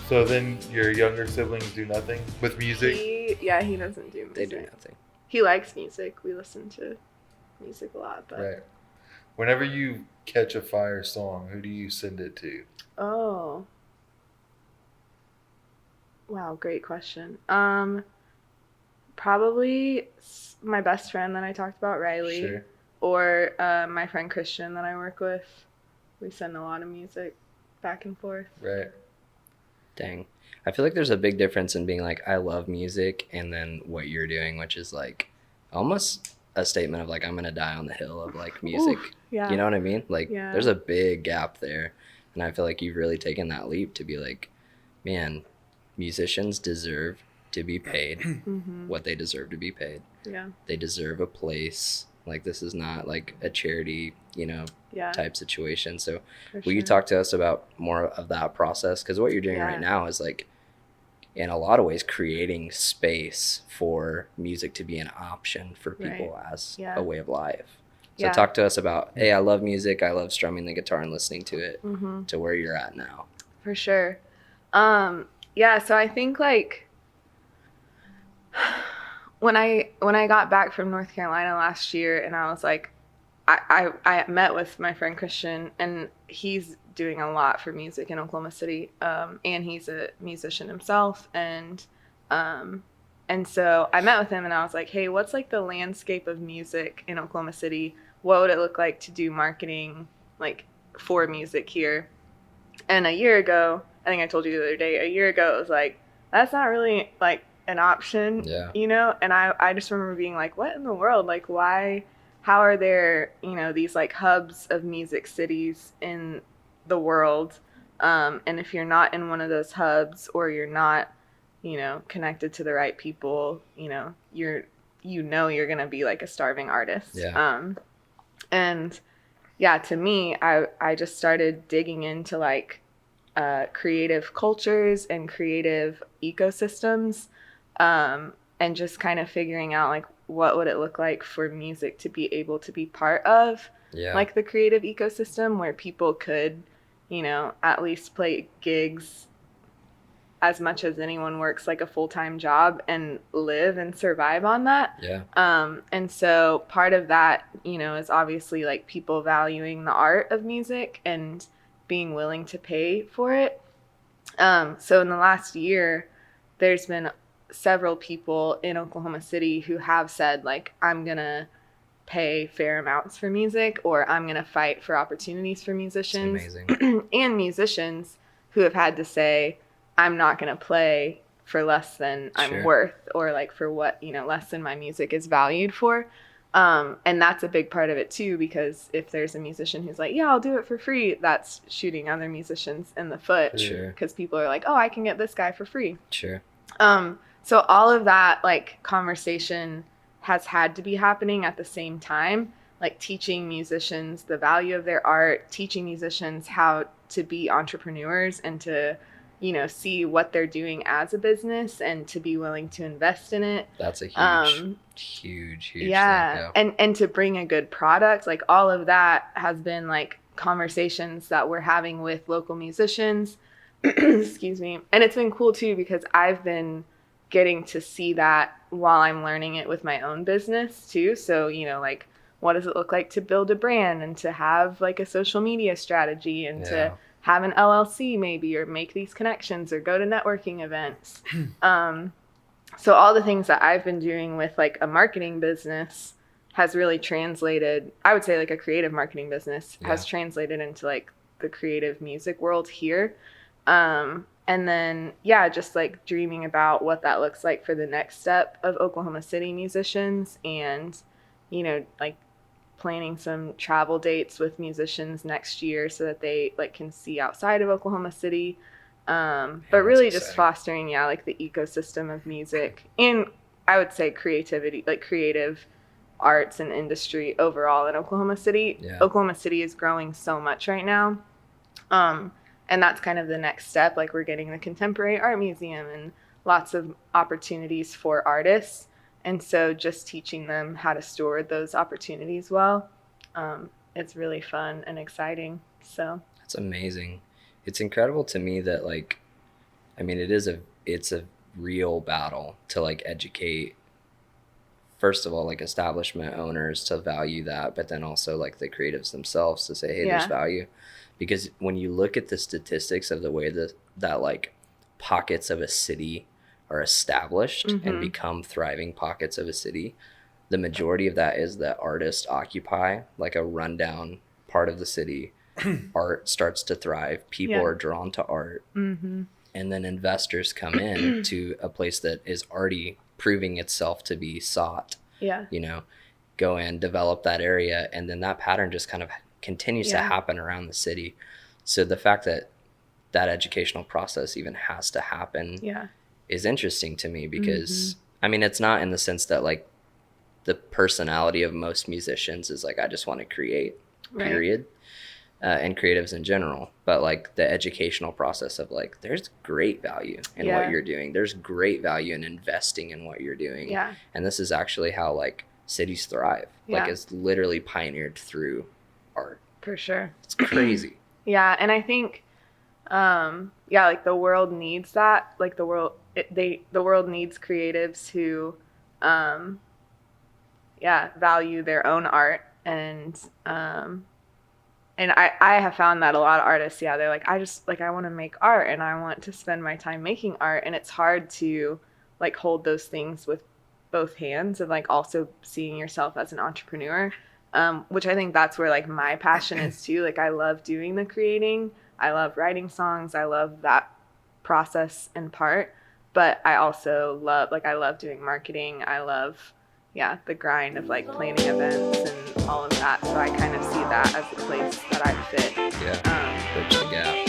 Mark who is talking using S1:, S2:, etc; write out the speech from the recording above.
S1: So then your younger siblings do nothing with music?
S2: He doesn't do music.
S3: They do nothing.
S2: He likes music. We listen to music a lot, but
S1: Right. Whenever you catch a fire song, who do you send it to?
S2: oh, wow, great question. Probably my best friend that I talked about, Riley,
S1: Sure.
S2: or my friend Christian that I work with. We send a lot of music back and forth.
S1: Right.
S3: Dang. I feel like there's a big difference in being like, I love music, and then what you're doing, which is like almost a statement of like, I'm going to die on the hill of like music.
S2: Oof, yeah.
S3: You know what I mean? Like,
S2: Yeah.
S3: there's a big gap there. And I feel like you've really taken that leap to be like, man, musicians deserve to be paid what they deserve to be paid.
S2: Yeah.
S3: They deserve a place. Like, this is not like a charity, type situation. So will you talk to us about more of that process? Because what you're doing right now is like, in a lot of ways, creating space for music to be an option for people as a way of life. So talk to us about, hey, I love music. I love strumming the guitar and listening to it, to where you're at now.
S2: For sure. So I think like when I got back from North Carolina last year, and I was like, I met with my friend Christian, and he's doing a lot for music in Oklahoma City, and he's a musician himself, and so I met with him, and I was like, hey, what's like the landscape of music in Oklahoma City? What would it look like to do marketing like for music here? And a year ago, I think I told you the other day, it was like, that's not really like an option, and I just remember being like, what in the world? Like, why, how are there, these like hubs of music cities in the world? And if you're not in one of those hubs, or you're not, connected to the right people, you're going to be like a starving artist. And to me, I just started digging into like creative cultures and creative ecosystems, and just kind of figuring out like what would it look like for music to be able to be part of like the creative ecosystem, where people could, at least play gigs as much as anyone works like a full-time job and live and survive on that. And so part of that, is obviously like people valuing the art of music and being willing to pay for it. So in the last year, there's been several people in Oklahoma City who have said like, I'm gonna pay fair amounts for music, or I'm gonna fight for opportunities for musicians. And musicians who have had to say, I'm not gonna play for less than I'm worth, or like for what, less than my music is valued for. And that's a big part of it too, because if there's a musician who's like, yeah, I'll do it for free, that's shooting other musicians in the foot, because people are like, oh, I can get this guy for free. So all of that like conversation has had to be happening at the same time, like teaching musicians the value of their art, teaching musicians how to be entrepreneurs and to, see what they're doing as a business and to be willing to invest in it.
S3: That's a huge thing.
S2: And to bring a good product, like all of that has been like conversations that we're having with local musicians. Excuse me. And it's been cool too, because I've been getting to see that while I'm learning it with my own business too. So, like, what does it look like to build a brand and to have like a social media strategy and to have an LLC maybe, or make these connections or go to networking events. So all the things that I've been doing with like a marketing business has really translated, I would say like a creative marketing business has translated into like the creative music world here. And then, just like dreaming about what that looks like for the next step of Oklahoma City musicians, and, like planning some travel dates with musicians next year so that they like can see outside of Oklahoma City. But really just fostering, like the ecosystem of music, and I would say creativity, like creative arts and industry overall in Oklahoma City. Oklahoma City is growing so much right now. And that's kind of the next step. Like we're getting the Contemporary Art Museum and lots of opportunities for artists. And so just teaching them how to steward those opportunities well, it's really fun and exciting. So
S3: that's amazing. It's incredible to me that like, I mean, it's a real battle to like educate, first of all, like establishment owners to value that, but then also like the creatives themselves to say, hey, there's value. Because when you look at the statistics of the way that like pockets of a city are established and become thriving pockets of a city, the majority of that is that artists occupy like a rundown part of the city. Art starts to thrive. People are drawn to art. And then investors come in to a place that is already proving itself to be sought. You know, go in, develop that area, and then that pattern just kind of continues to happen around the city. So the fact that that educational process even has to happen is interesting to me because, I mean, it's not in the sense that like the personality of most musicians is like, I just want to create, period. And creatives in general, but like the educational process of like, there's great value in what you're doing. There's great value in investing in what you're doing. And this is actually how like cities thrive. Like it's literally pioneered through art.
S2: For sure.
S3: It's crazy.
S2: And I think, like the world needs that. Like the world needs creatives who, value their own art and I have found that a lot of artists, they're like, I want to make art and I want to spend my time making art. And it's hard to like hold those things with both hands and like also seeing yourself as an entrepreneur, which I think that's where like my passion is too. Like I love doing the creating. I love writing songs. I love that process in part. But I also love doing marketing. I love the grind of like planning events and all of that. So I kind of see that as a place that I fit.
S3: Bridge the gap.